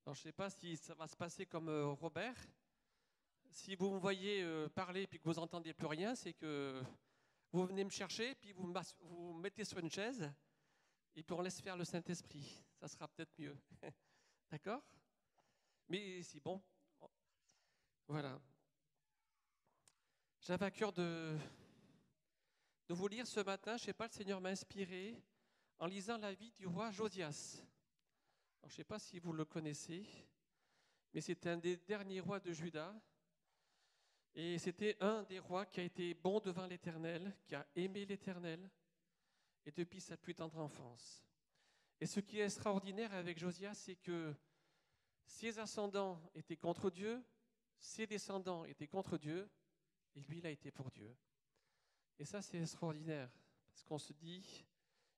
Alors, je ne sais pas si ça va se passer comme Robert. Si vous me voyez parler puis que vous n'entendez plus rien, c'est que vous venez me chercher, puis vous me mettez sur une chaise, et puis on laisse faire le Saint-Esprit. Ça sera peut-être mieux. D'accord? Mais c'est bon. Voilà. J'avais à cœur de vous lire ce matin, je ne sais pas, le Seigneur m'a inspiré en lisant la vie du roi Josias. Alors, je ne sais pas si vous le connaissez, mais c'était un des derniers rois de Juda. Et c'était un des rois qui a été bon devant l'Éternel, qui a aimé l'Éternel, et depuis sa plus tendre enfance. Et ce qui est extraordinaire avec Josias, c'est que ses ascendants étaient contre Dieu, ses descendants étaient contre Dieu, et lui, il a été pour Dieu. Et ça, c'est extraordinaire, parce qu'on se dit,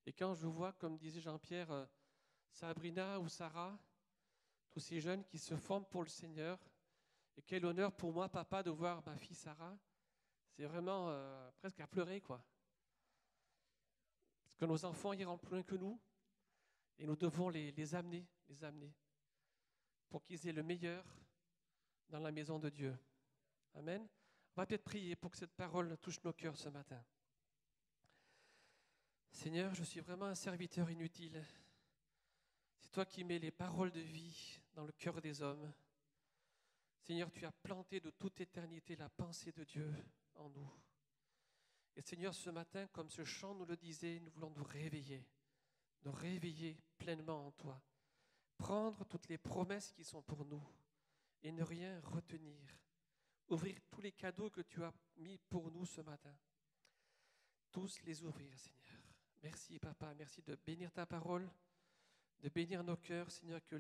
et quand je vois, comme disait Jean-Pierre, Sabrina ou Sarah, tous ces jeunes qui se forment pour le Seigneur, et quel honneur pour moi, papa, de voir ma fille Sarah. C'est vraiment presque à pleurer, quoi. Parce que nos enfants iront plus loin que nous, et nous devons les amener, pour qu'ils aient le meilleur dans la maison de Dieu. Amen. On va peut-être prier pour que cette parole touche nos cœurs ce matin. Seigneur, je suis vraiment un serviteur inutile. C'est toi qui mets les paroles de vie dans le cœur des hommes. Seigneur, tu as planté de toute éternité la pensée de Dieu en nous. Et Seigneur, ce matin, comme ce chant nous le disait, nous voulons nous réveiller pleinement en toi, prendre toutes les promesses qui sont pour nous et ne rien retenir, ouvrir tous les cadeaux que tu as mis pour nous ce matin, tous les ouvrir, Seigneur. Merci, Papa, merci de bénir ta parole, de bénir nos cœurs, Seigneur, que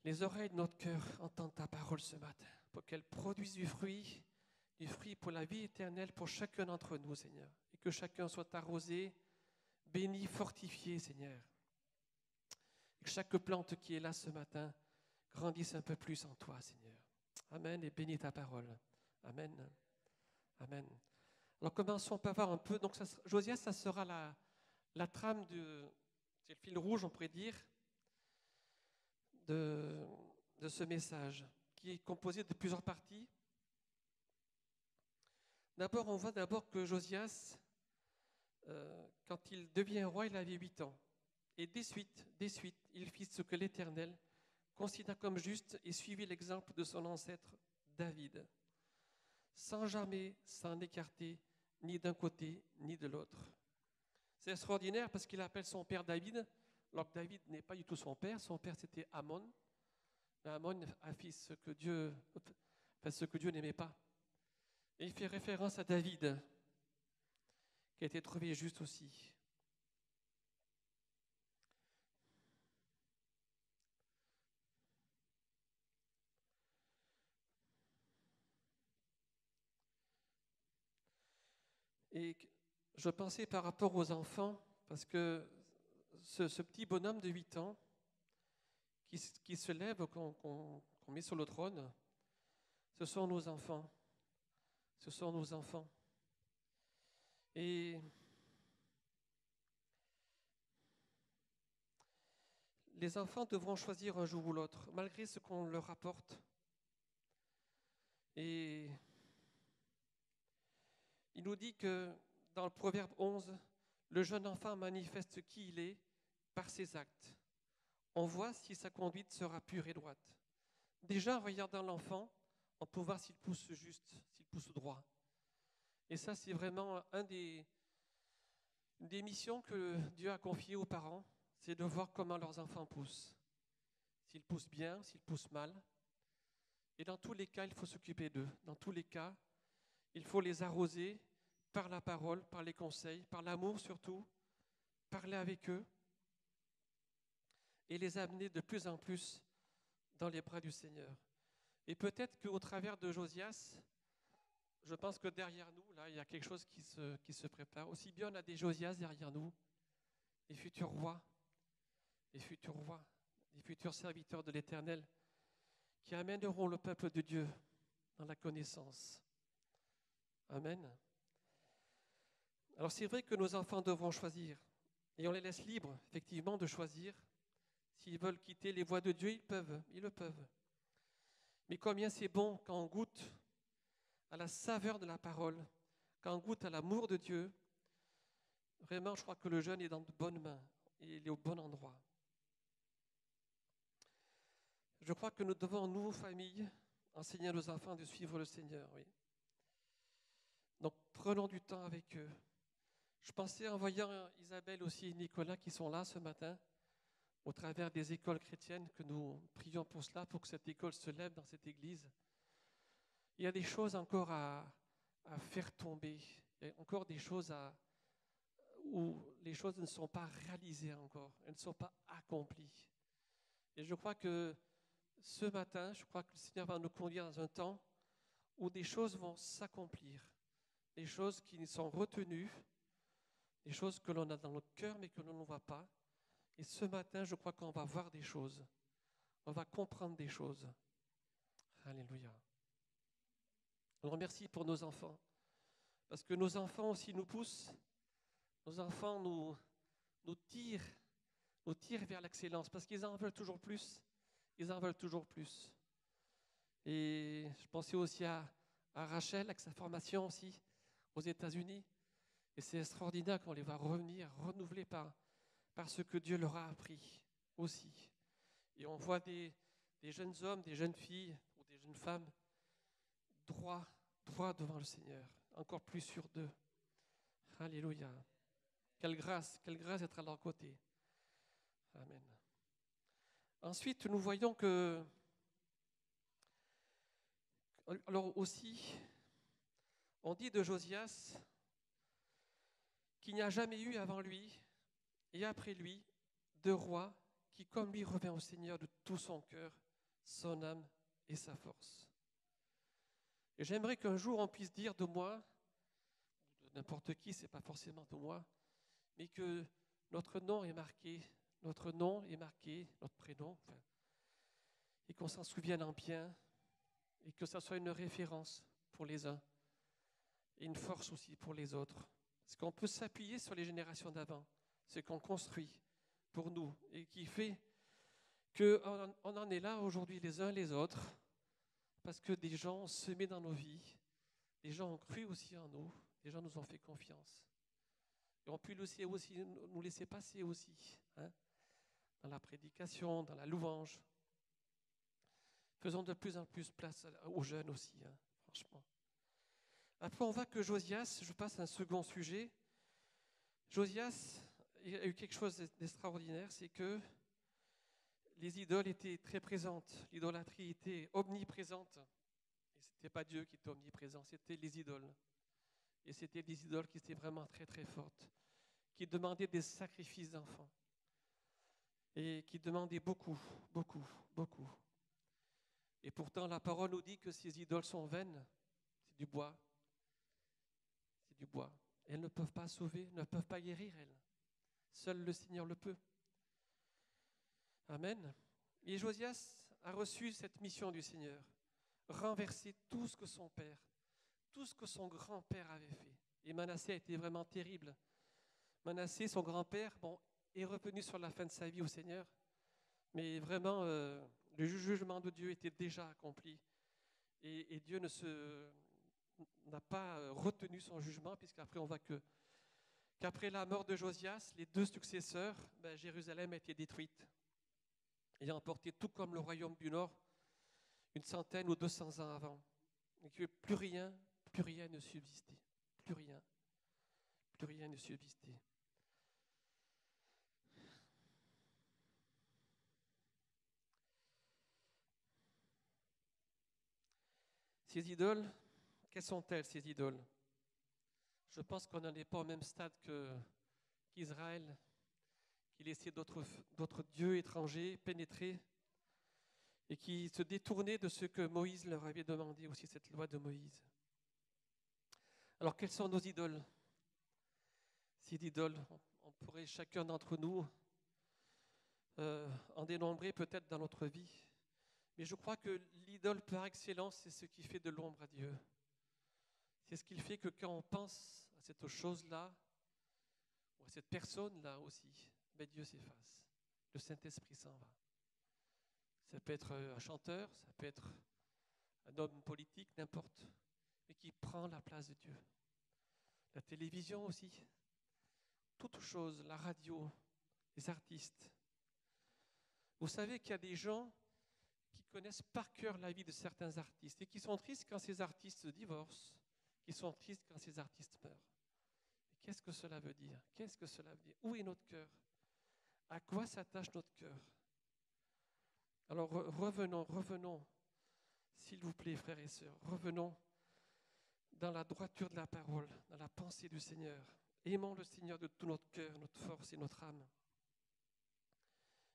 les oreilles de notre cœur entendent ta parole ce matin, pour qu'elle produise du fruit pour la vie éternelle pour chacun d'entre nous, Seigneur, et que chacun soit arrosé, béni, fortifié, Seigneur. Et que chaque plante qui est là ce matin grandisse un peu plus en toi, Seigneur. Amen, et bénis ta parole. Amen. Amen. Alors commençons par voir un peu. Donc Josias, ça sera la trame c'est le fil rouge, on pourrait dire, de ce message, qui est composé de plusieurs parties. D'abord, on voit que Josias, quand il devient roi, il avait 8 ans. Et des suite, il fit ce que l'Éternel considéra comme juste et suivit l'exemple de son ancêtre David, sans jamais s'en écarter ni d'un côté ni de l'autre. C'est extraordinaire parce qu'il appelle son père David, alors que David n'est pas du tout son père c'était Amon. Mais Amon a fait ce que Dieu n'aimait pas. Et il fait référence à David, qui a été trouvé juste aussi. Et je pensais par rapport aux enfants, parce que ce petit bonhomme de 8 ans qui se lève, qu'on met sur le trône, ce sont nos enfants. Ce sont nos enfants. Et les enfants devront choisir un jour ou l'autre, malgré ce qu'on leur apporte. Et il nous dit que dans le Proverbe 11, le jeune enfant manifeste qui il est par ses actes. On voit si sa conduite sera pure et droite. Déjà, en regardant l'enfant, on peut voir s'il pousse juste, s'il pousse droit. Et ça, c'est vraiment une des missions que Dieu a confiées aux parents, c'est de voir comment leurs enfants poussent. S'ils poussent bien, s'ils poussent mal. Et dans tous les cas, il faut s'occuper d'eux. Dans tous les cas, il faut les arroser par la parole, par les conseils, par l'amour surtout, parler avec eux et les amener de plus en plus dans les bras du Seigneur. Et peut-être qu'au travers de Josias, je pense que derrière nous, là, il y a quelque chose qui se prépare. Aussi bien on a des Josias derrière nous, des futurs rois, des futurs serviteurs de l'Éternel, qui amèneront le peuple de Dieu dans la connaissance. Amen. Alors c'est vrai que nos enfants devront choisir, et on les laisse libres, effectivement, de choisir S'ils veulent quitter les voies de Dieu, ils le peuvent. Mais combien c'est bon quand on goûte à la saveur de la parole, quand on goûte à l'amour de Dieu. Vraiment, je crois que le jeune est dans de bonnes mains et il est au bon endroit. Je crois que nous devons, nous, familles, enseigner à nos enfants de suivre le Seigneur. Oui. Donc, prenons du temps avec eux. Je pensais en voyant Isabelle aussi et Nicolas qui sont là ce matin, au travers des écoles chrétiennes, que nous prions pour cela, pour que cette école se lève dans cette église. Il y a des choses encore à faire tomber. Il y a encore des choses où les choses ne sont pas réalisées encore. Elles ne sont pas accomplies. Et je crois que ce matin, je crois que le Seigneur va nous conduire dans un temps où des choses vont s'accomplir. Des choses qui sont retenues, des choses que l'on a dans notre cœur mais que l'on ne voit pas. Et ce matin, je crois qu'on va voir des choses. On va comprendre des choses. Alléluia. Alors merci pour nos enfants. Parce que nos enfants aussi nous poussent. Nos enfants nous tirent vers l'excellence. Parce qu'ils en veulent toujours plus. Ils en veulent toujours plus. Et je pensais aussi à Rachel, avec sa formation aussi aux États-Unis. Et c'est extraordinaire qu'on les voit revenir, renouvelés par ce que Dieu leur a appris aussi. Et on voit des jeunes hommes, des jeunes filles ou des jeunes femmes droits devant le Seigneur, encore plus sûrs d'eux. Alléluia. Quelle grâce d'être à leur côté. Amen. Ensuite, nous voyons que, alors aussi, on dit de Josias qu'il n'y a jamais eu avant lui et après lui de roi qui, comme lui, revient au Seigneur de tout son cœur, son âme et sa force. Et j'aimerais qu'un jour on puisse dire de moi, de n'importe qui, ce n'est pas forcément de moi, mais que notre nom est marqué, notre prénom, et qu'on s'en souvienne en bien, et que ça soit une référence pour les uns, et une force aussi pour les autres. Parce qu'on peut s'appuyer sur les générations d'avant, ce qu'on construit pour nous, et qui fait qu'on en est là aujourd'hui les uns les autres, parce que des gens ont semé dans nos vies, des gens ont cru aussi en nous, des gens nous ont fait confiance. Et on peut aussi nous laisser passer aussi, dans la prédication, dans la louange. Faisons de plus en plus place aux jeunes aussi, franchement. Après, on voit que Josias, je passe à un second sujet, Josias, il y a eu quelque chose d'extraordinaire, c'est que les idoles étaient très présentes, l'idolâtrie était omniprésente. Et ce n'était pas Dieu qui était omniprésent, c'était les idoles. Et c'était des idoles qui étaient vraiment très très fortes, qui demandaient des sacrifices d'enfants. Et qui demandaient beaucoup, beaucoup, beaucoup. Et pourtant, la parole nous dit que ces idoles sont vaines, c'est du bois. C'est du bois. Elles ne peuvent pas sauver, ne peuvent pas guérir, elles. Seul le Seigneur le peut. Amen. Et Josias a reçu cette mission du Seigneur, renverser tout ce que son père, tout ce que son grand-père avait fait. Et Manassé a été vraiment terrible. Manassé, son grand-père, est revenu sur la fin de sa vie au Seigneur, mais vraiment, le jugement de Dieu était déjà accompli. Et Dieu n'a pas retenu son jugement, puisqu'après on voit qu'après la mort de Josias, les deux successeurs, Jérusalem a été détruite, ayant emporté tout comme le royaume du Nord, 100 ou 200 ans avant. Et que plus rien ne subsistait. Plus rien ne subsistait. Ces idoles, quelles sont-elles, ces idoles? Je pense qu'on n'en est pas au même stade qu'Israël, qui laissait d'autres dieux étrangers pénétrer et qui se détournaient de ce que Moïse leur avait demandé, aussi cette loi de Moïse. Alors, quelles sont nos idoles? Ces idoles, on pourrait chacun d'entre nous en dénombrer peut-être dans notre vie. Mais je crois que l'idole par excellence, c'est ce qui fait de l'ombre à Dieu. C'est ce qui fait que quand on pense à cette chose-là, ou à cette personne-là aussi, Dieu s'efface. le Saint-Esprit s'en va. Ça peut être un chanteur, ça peut être un homme politique, n'importe, mais qui prend la place de Dieu. La télévision aussi, toute chose, la radio, les artistes. Vous savez qu'il y a des gens qui connaissent par cœur la vie de certains artistes et qui sont tristes quand ces artistes se divorcent, qui sont tristes quand ces artistes meurent. Et qu'est-ce que cela veut dire? Qu'est-ce que cela veut dire? Où est notre cœur? À quoi s'attache notre cœur? Alors revenons, s'il vous plaît, frères et sœurs, revenons dans la droiture de la parole, dans la pensée du Seigneur. Aimons le Seigneur de tout notre cœur, notre force et notre âme.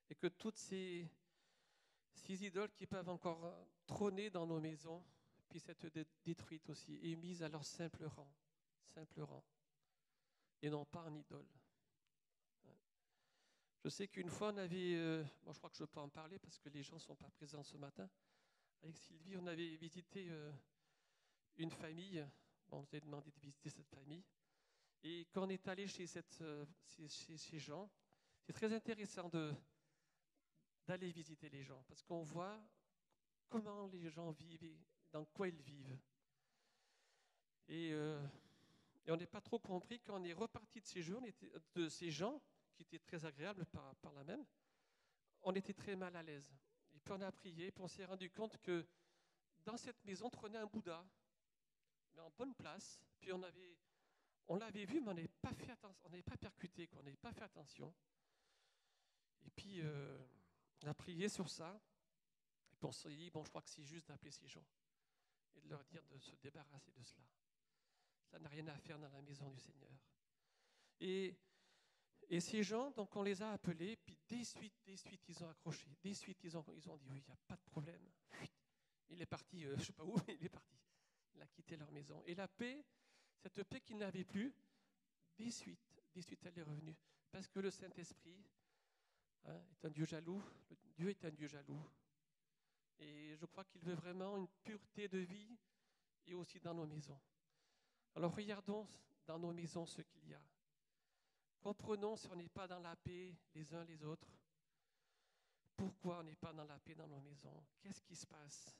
Et que toutes ces idoles qui peuvent encore trôner dans nos maisons puissent être détruites aussi et mises à leur simple rang, et non pas en idole. Je sais qu'une fois on avait, moi je crois que je peux en parler parce que les gens ne sont pas présents ce matin, avec Sylvie on avait visité une famille, on nous a demandé de visiter cette famille, et quand on est allé chez ces gens, c'est très intéressant d'aller visiter les gens, parce qu'on voit comment les gens vivent et dans quoi ils vivent. Et on n'est pas trop compris quand on est reparti de ces gens, qui étaient très agréables par là même, on était très mal à l'aise. Et puis on a prié, puis on s'est rendu compte que dans cette maison trônait un Bouddha, mais en bonne place, puis on l'avait vu, mais on n'avait pas fait attention, on n'avait pas percuté, on n'avait pas fait attention. Et puis on a prié sur ça, et puis on s'est dit, bon, je crois que c'est juste d'appeler ces gens et de leur dire de se débarrasser de cela. Ça n'a rien à faire dans la maison du Seigneur. Et ces gens, donc on les a appelés, puis des suites, ils ont accroché. Des suites, ils ont dit, oui, il n'y a pas de problème. Il est parti, je ne sais pas où, mais il est parti. Il a quitté leur maison. Et la paix, cette paix qu'ils n'avaient plus, des suites, elle est revenue. Parce que le Saint-Esprit est un Dieu jaloux. Dieu est un Dieu jaloux. Et je crois qu'il veut vraiment une pureté de vie et aussi dans nos maisons. Alors regardons dans nos maisons ce qu'il y a. Comprenons si on n'est pas dans la paix les uns les autres. Pourquoi on n'est pas dans la paix dans nos maisons? Qu'est-ce qui se passe?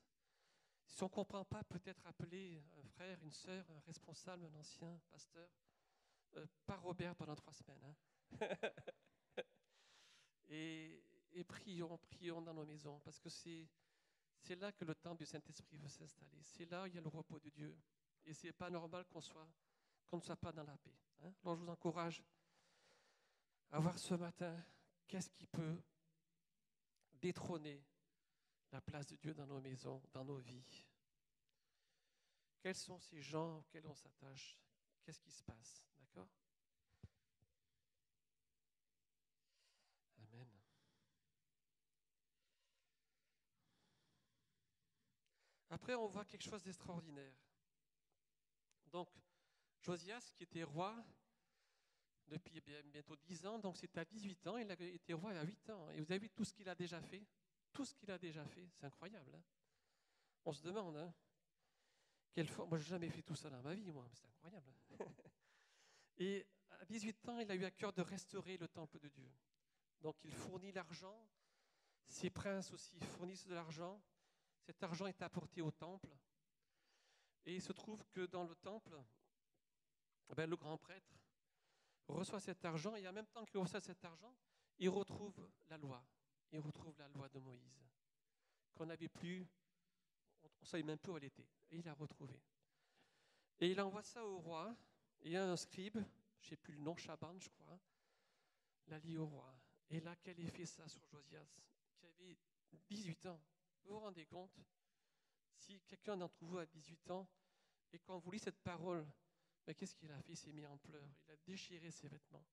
Si on ne comprend pas, peut-être appeler un frère, une sœur, un responsable, un ancien pasteur. Pas Robert pendant 3 semaines. Hein. et prions dans nos maisons, parce que c'est là que le temple du Saint-Esprit veut s'installer. C'est là où il y a le repos de Dieu. Et ce n'est pas normal qu'on ne soit pas dans la paix. Hein. Alors je vous encourage à voir ce matin qu'est-ce qui peut détrôner la place de Dieu dans nos maisons, dans nos vies. Quels sont ces gens auxquels on s'attache? Qu'est-ce qui se passe? D'accord? Amen. Après, on voit quelque chose d'extraordinaire. Donc, Josias, qui était roi depuis bientôt 10 ans, donc c'était à 18 ans, il a été roi à 8 ans. Et vous avez vu tout ce qu'il a déjà fait? Tout ce qu'il a déjà fait, c'est incroyable. Hein. On se demande, hein, moi, je n'ai jamais fait tout ça dans ma vie, moi, c'est incroyable. Et à 18 ans, il a eu à cœur de restaurer le temple de Dieu. Donc, il fournit l'argent, ses princes aussi fournissent de l'argent. Cet argent est apporté au temple. Et il se trouve que dans le temple, le grand prêtre reçoit cet argent, et en même temps qu'il reçoit cet argent, il retrouve la loi. Il retrouve la loi de Moïse, qu'on n'avait plus, on ne savait même plus où elle était. Et il l'a retrouvée. Et il envoie ça au roi, et il y a un scribe, je ne sais plus le nom, Chaban, je crois, l'a lit au roi. Et là, quel effet ça sur Josias, qui avait 18 ans. Vous vous rendez compte? Si quelqu'un d'entre vous a 18 ans, et quand vous lisez cette parole, mais qu'est-ce qu'il a fait? Il s'est mis en pleurs, il a déchiré ses vêtements.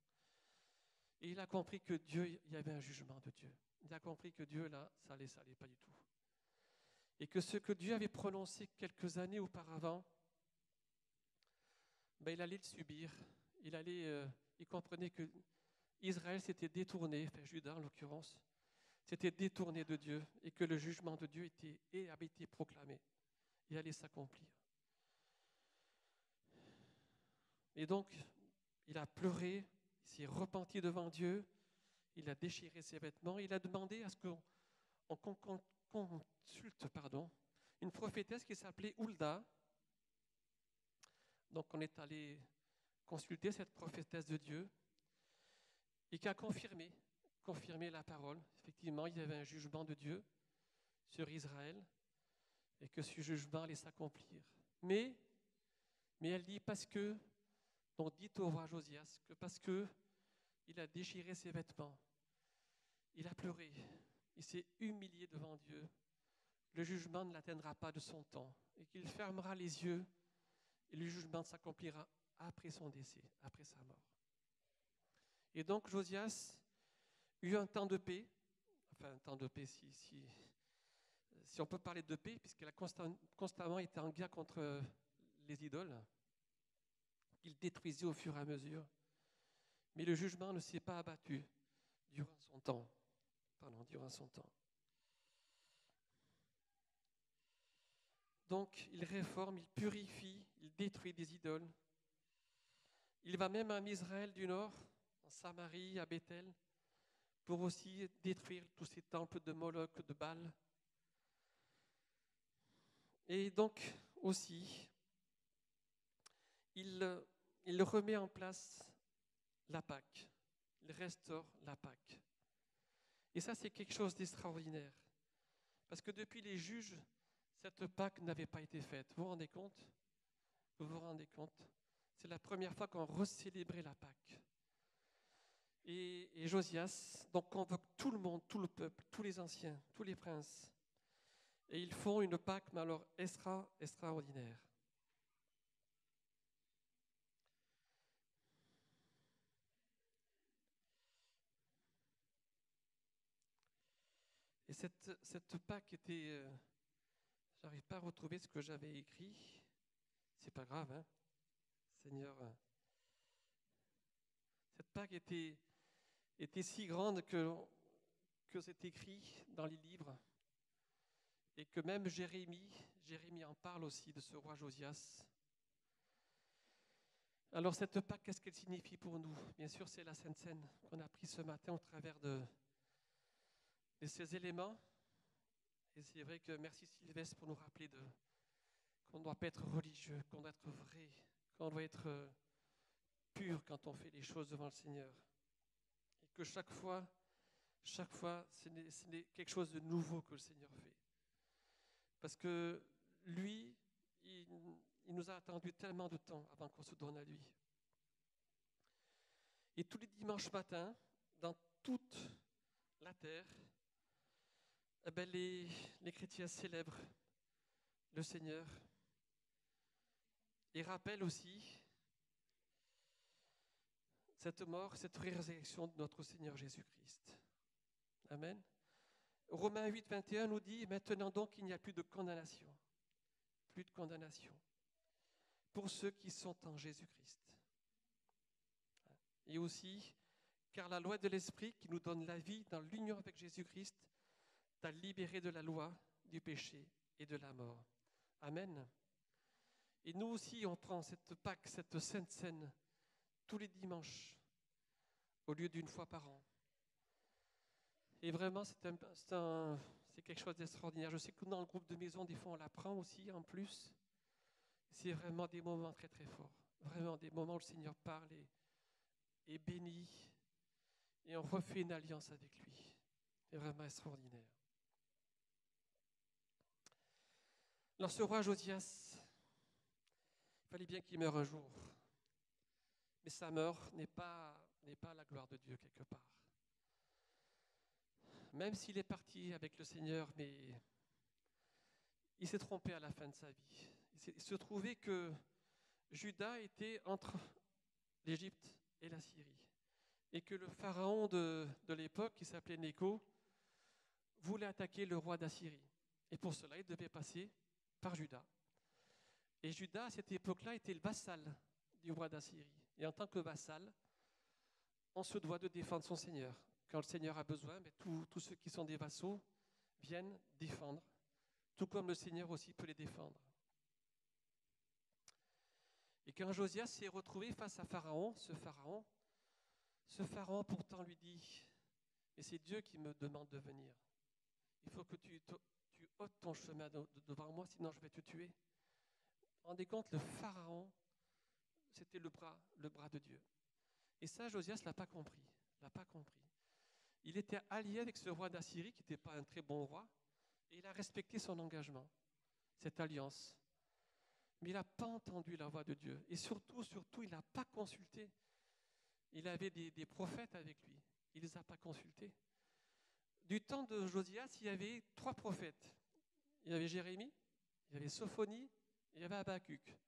Et il a compris que Dieu, il y avait un jugement de Dieu. Il a compris que Dieu, là, ça allait pas du tout. Et que ce que Dieu avait prononcé quelques années auparavant, il allait le subir. Il comprenait que Israël s'était détourné, enfin Juda en l'occurrence, s'était détourné de Dieu et que le jugement de Dieu avait été proclamé et allait s'accomplir. Et donc, il a pleuré, il s'est repenti devant Dieu, il a déchiré ses vêtements, il a demandé à ce qu'on consulte une prophétesse qui s'appelait Hulda. Donc on est allé consulter cette prophétesse de Dieu et qui a confirmé la parole. Effectivement, il y avait un jugement de Dieu sur Israël et que ce jugement allait s'accomplir. Mais elle dit parce que, donc dit au roi Josias, que parce que il a déchiré ses vêtements, il a pleuré, il s'est humilié devant Dieu, le jugement ne l'atteindra pas de son temps et qu'il fermera les yeux et le jugement s'accomplira après son décès, après sa mort. Et donc Josias eut un temps de paix, enfin un temps de paix si on peut parler de paix, puisqu'il a constamment été en guerre contre les idoles, qu'il détruisait au fur et à mesure. Mais le jugement ne s'est pas abattu durant son temps. Donc, il réforme, il purifie, il détruit des idoles. Il va même en Israël du Nord, en Samarie, à Bethel, pour aussi détruire tous ces temples de Moloch, de Baal. Et donc, aussi, il remet en place la Pâque. Il restaure la Pâque. Et ça, c'est quelque chose d'extraordinaire. Parce que depuis les juges, cette Pâque n'avait pas été faite. Vous vous rendez compte ? C'est la première fois qu'on recélébrait la Pâque. Et Josias donc convoque tout le monde, tout le peuple, tous les anciens, tous les princes. Et ils font une Pâque, mais alors extraordinaire. Et cette Pâque était... j'arrive pas à retrouver ce que j'avais écrit. C'est pas grave, hein, Seigneur. Cette Pâque était si grande que c'est écrit dans les livres. Et que même Jérémie en parle aussi de ce roi Josias. Alors cette Pâque, qu'est-ce qu'elle signifie pour nous ? Bien sûr, c'est la Sainte Seine qu'on a pris ce matin au travers de ces éléments. Et c'est vrai que merci Sylvestre pour nous rappeler qu'on ne doit pas être religieux, qu'on doit être vrai, qu'on doit être pur quand on fait les choses devant le Seigneur. Et que chaque fois, ce n'est quelque chose de nouveau que le Seigneur fait. Parce que lui, il nous a attendu tellement de temps avant qu'on se donne à lui. Et tous les dimanches matins, dans toute la terre, les chrétiens célèbrent le Seigneur et rappellent aussi cette mort, cette résurrection de notre Seigneur Jésus-Christ. Amen. Romains 8, 21 nous dit, maintenant donc il n'y a plus de condamnation. Plus de condamnation pour ceux qui sont en Jésus-Christ. Et aussi, car la loi de l'Esprit qui nous donne la vie dans l'union avec Jésus-Christ t'a libéré de la loi, du péché et de la mort. Amen. Et nous aussi, on prend cette Pâque, cette Sainte Seine, tous les dimanches, au lieu d'une fois par an. Et vraiment, c'est quelque chose d'extraordinaire. Je sais que dans le groupe de maison, des fois, on l'apprend aussi, en plus. C'est vraiment des moments très, très forts. Vraiment des moments où le Seigneur parle et bénit. Et on refait une alliance avec lui. C'est vraiment extraordinaire. Alors, ce roi Josias, il fallait bien qu'il meure un jour. Mais sa mort n'est pas la gloire de Dieu quelque part. Même s'il est parti avec le Seigneur, mais il s'est trompé à la fin de sa vie. Il se trouvait que Juda était entre l'Égypte et la Syrie. Et que le pharaon de l'époque, qui s'appelait Nécho, voulait attaquer le roi d'Assyrie. Et pour cela, il devait passer par Juda. Et Juda, à cette époque-là, était le vassal du roi d'Assyrie. Et en tant que vassal, on se doit de défendre son Seigneur. Quand le Seigneur a besoin, tous ceux qui sont des vassaux viennent défendre, tout comme le Seigneur aussi peut les défendre. Et quand Josias s'est retrouvé face à Pharaon, ce Pharaon pourtant lui dit, mais c'est Dieu qui me demande de venir. Il faut que tu ôtes ton chemin devant moi, sinon je vais te tuer. Vous vous rendez compte, le Pharaon, c'était le bras de Dieu. Et ça, Josias ne l'a pas compris. L'a pas compris. Il était allié avec ce roi d'Assyrie, qui n'était pas un très bon roi, et il a respecté son engagement, cette alliance. Mais il n'a pas entendu la voix de Dieu. Et surtout, il n'a pas consulté. Il avait des prophètes avec lui. Il ne les a pas consultés. Du temps de Josias, il y avait 3 prophètes. Il y avait Jérémie, il y avait Sophonie, et il y avait Habacuc.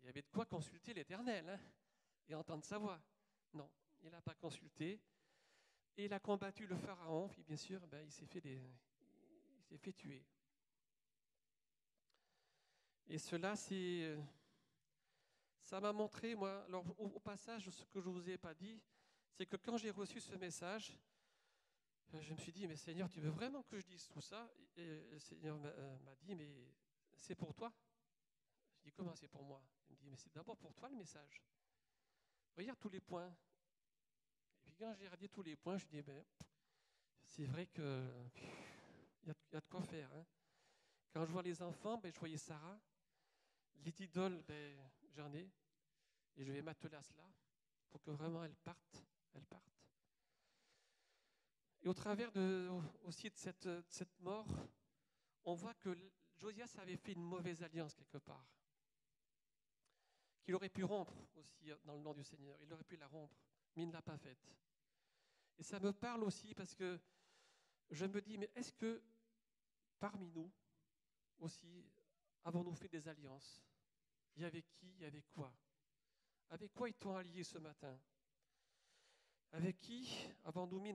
Il y avait de quoi consulter l'Éternel, hein, et entendre sa voix. Non, il n'a pas consulté. Et il a combattu le Pharaon, puis bien sûr, il s'est fait tuer. Et cela, ça m'a montré, moi, alors au passage, ce que je ne vous ai pas dit, c'est que quand j'ai reçu ce message, je me suis dit, mais Seigneur, tu veux vraiment que je dise tout ça? Et le Seigneur m'a dit, mais c'est pour toi. Je dis, comment c'est pour moi? Il me dit, mais c'est d'abord pour toi le message. Regarde tous les points. Et puis quand j'ai regardé tous les points, je dis, c'est vrai qu'il y a de quoi faire. Hein. Quand je vois les enfants, je voyais Sarah. Les idoles, j'en ai. Et je vais m'atteler à cela pour que vraiment elles partent. Et au travers aussi de cette mort, on voit que Josias avait fait une mauvaise alliance quelque part, qu'il aurait pu rompre aussi dans le nom du Seigneur. Il aurait pu la rompre, mais il ne l'a pas faite. Et ça me parle aussi parce que je me dis, mais est-ce que parmi nous aussi, avons-nous fait des alliances? Il y avait qui? Il y avait quoi? Avec quoi est-on alliés ce matin? Avec qui avons-nous mis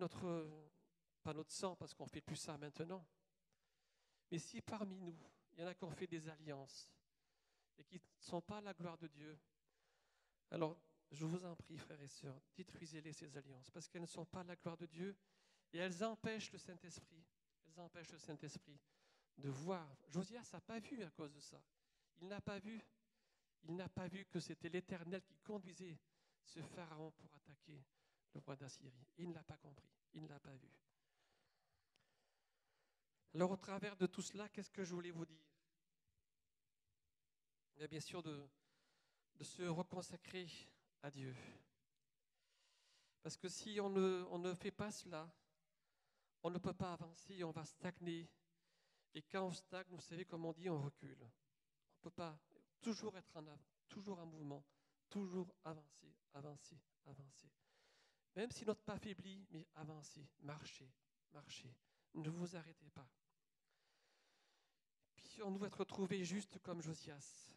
pas notre sang, parce qu'on ne fait plus ça maintenant, mais si parmi nous, il y en a qui ont fait des alliances et qui ne sont pas à la gloire de Dieu, alors je vous en prie, frères et sœurs, détruisez-les ces alliances, parce qu'elles ne sont pas à la gloire de Dieu et elles empêchent le Saint-Esprit. Elles empêchent le Saint-Esprit de voir. Josias n'a pas vu à cause de ça. Il n'a pas vu que c'était l'Éternel qui conduisait ce Pharaon pour attaquer le roi d'Assyrie. Il ne l'a pas compris, il ne l'a pas vu. Alors au travers de tout cela, qu'est-ce que je voulais vous dire? Bien sûr de se reconsacrer à Dieu. Parce que si on ne fait pas cela, on ne peut pas avancer, on va stagner. Et quand on stagne, vous savez, comme on dit, on recule. On ne peut pas toujours être en avant, toujours en mouvement, toujours avancer. Même si notre pas faiblit, mais avancez, marchez. Ne vous arrêtez pas. Puis on doit être retrouvés justes comme Josias.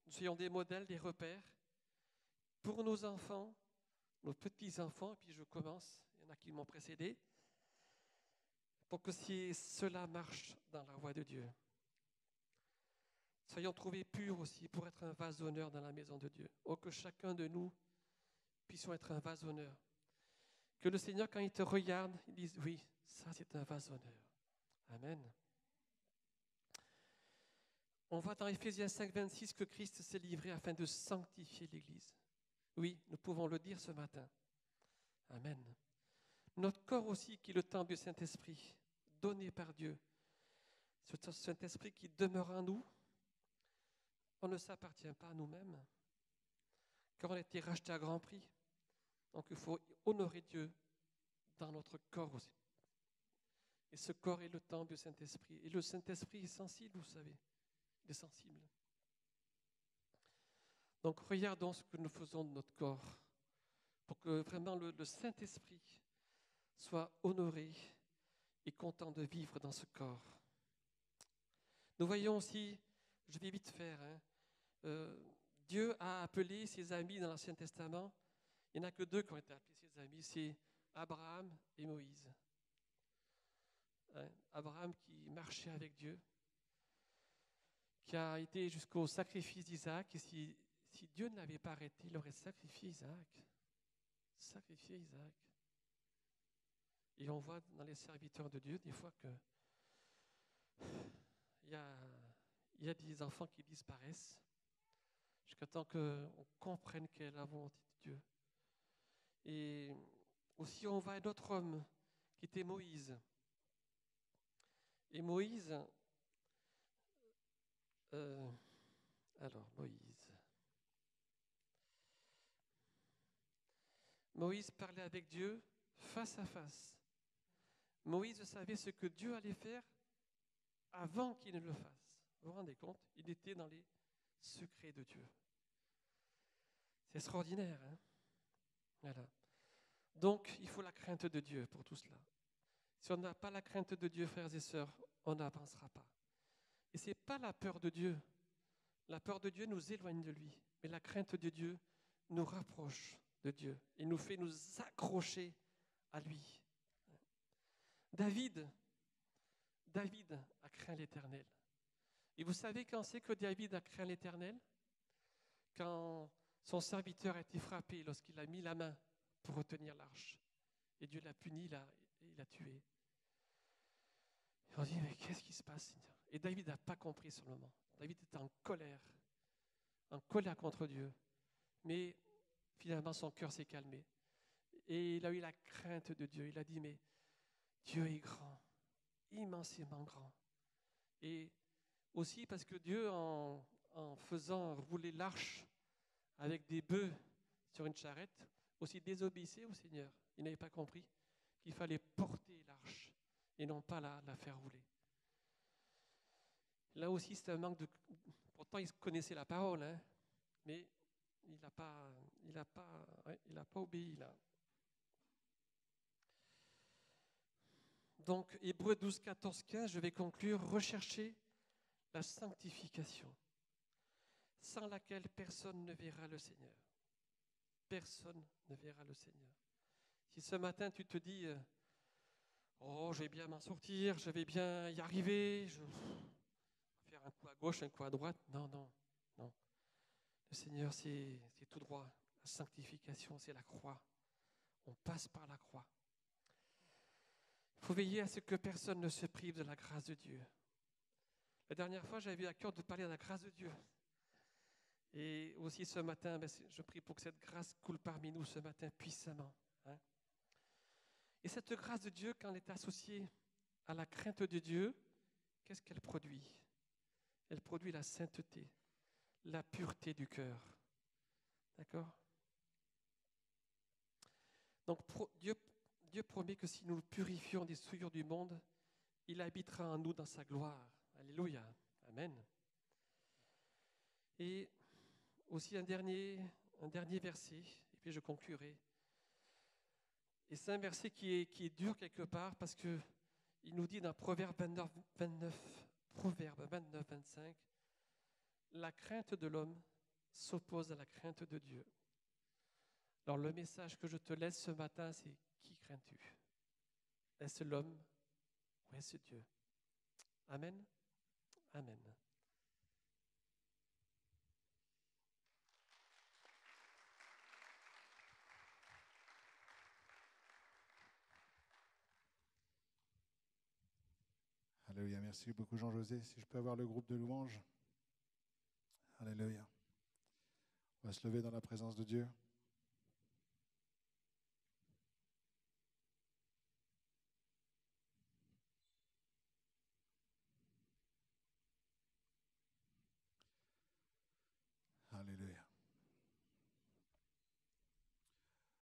Nous soyons des modèles, des repères pour nos enfants, nos petits-enfants, et puis je commence, il y en a qui m'ont précédé, pour que si cela marche dans la voie de Dieu. Soyons trouvés purs aussi pour être un vase d'honneur dans la maison de Dieu. Oh, que chacun de nous puissions être un vase d'honneur. Que le Seigneur, quand il te regarde, il dise, oui, ça c'est un vase d'honneur. Amen. On voit dans Éphésiens 5, 26 que Christ s'est livré afin de sanctifier l'Église. Oui, nous pouvons le dire ce matin. Amen. Notre corps aussi, qui est le temple du Saint-Esprit, donné par Dieu. Ce Saint-Esprit qui demeure en nous, on ne s'appartient pas à nous-mêmes, car on a été racheté à grand prix. Donc il faut honorer Dieu dans notre corps aussi. Et ce corps est le temple du Saint-Esprit. Et le Saint-Esprit est sensible, vous savez. Il est sensible. Donc regardons ce que nous faisons de notre corps pour que vraiment le Saint-Esprit soit honoré et content de vivre dans ce corps. Nous voyons aussi, je vais vite faire, Dieu a appelé ses amis dans l'Ancien Testament. Il n'y en a que 2 qui ont été appelés ses amis, c'est Abraham et Moïse. Abraham qui marchait avec Dieu, qui a été jusqu'au sacrifice d'Isaac, et si Dieu ne l'avait pas arrêté, il aurait sacrifié Isaac. Et on voit dans les serviteurs de Dieu des fois que il y a des enfants qui disparaissent jusqu'à temps qu'on comprenne quelle est la volonté de Dieu. Et aussi on voit un autre homme qui était Moïse. Et Moïse, Moïse parlait avec Dieu face à face. Moïse savait ce que Dieu allait faire avant qu'il ne le fasse. Vous vous rendez compte? Il était dans les secrets de Dieu. C'est extraordinaire, hein? Voilà. Donc, il faut la crainte de Dieu pour tout cela. Si on n'a pas la crainte de Dieu, frères et sœurs, on n'avancera pas. Et ce n'est pas la peur de Dieu. La peur de Dieu nous éloigne de lui. Mais la crainte de Dieu nous rapproche de Dieu. Il nous fait nous accrocher à lui. David a craint l'Éternel. Et vous savez quand c'est que David a craint l'Éternel? Quand son serviteur a été frappé lorsqu'il a mis la main pour retenir l'arche. Et Dieu l'a puni, il l'a tué. Et on dit, mais qu'est-ce qui se passe, Seigneur? Et David n'a pas compris sur le moment. David était en colère contre Dieu. Mais finalement, son cœur s'est calmé. Et il a eu la crainte de Dieu. Il a dit, mais Dieu est grand, immensément grand. Et aussi parce que Dieu, en faisant rouler l'arche avec des bœufs sur une charrette, aussi désobéissait au Seigneur. Il n'avait pas compris qu'il fallait porter l'arche et non pas la faire rouler. Là aussi, c'est un manque de... Pourtant, il connaissait la parole, hein, mais il n'a pas obéi là. Donc, Hébreux 12, 14, 15, je vais conclure. Recherchez la sanctification, sans laquelle personne ne verra le Seigneur. Personne ne verra le Seigneur. Si ce matin tu te dis, oh, je vais bien m'en sortir, je vais bien y arriver, je vais faire un coup à gauche, un coup à droite. Non. Le Seigneur, c'est tout droit. La sanctification, c'est la croix. On passe par la croix. Il faut veiller à ce que personne ne se prive de la grâce de Dieu. La dernière fois, j'avais eu à cœur de parler de la grâce de Dieu. Et aussi ce matin, je prie pour que cette grâce coule parmi nous ce matin puissamment. Hein. Et cette grâce de Dieu, quand elle est associée à la crainte de Dieu, qu'est-ce qu'elle produit? Elle produit la sainteté, la pureté du cœur. D'accord? Donc Dieu promet que si nous le purifions des souillures du monde, il habitera en nous dans sa gloire. Alléluia. Amen. Et aussi un dernier verset, et puis je conclurai. Et c'est un verset qui est dur quelque part parce qu'il nous dit dans Proverbe 29, 25, la crainte de l'homme s'oppose à la crainte de Dieu. Alors le message que je te laisse ce matin, c'est qui crains-tu? Est-ce l'homme ou est-ce Dieu? Amen. Amen. Alléluia. Merci beaucoup Jean-José. Si je peux avoir le groupe de louanges. Alléluia. On va se lever dans la présence de Dieu.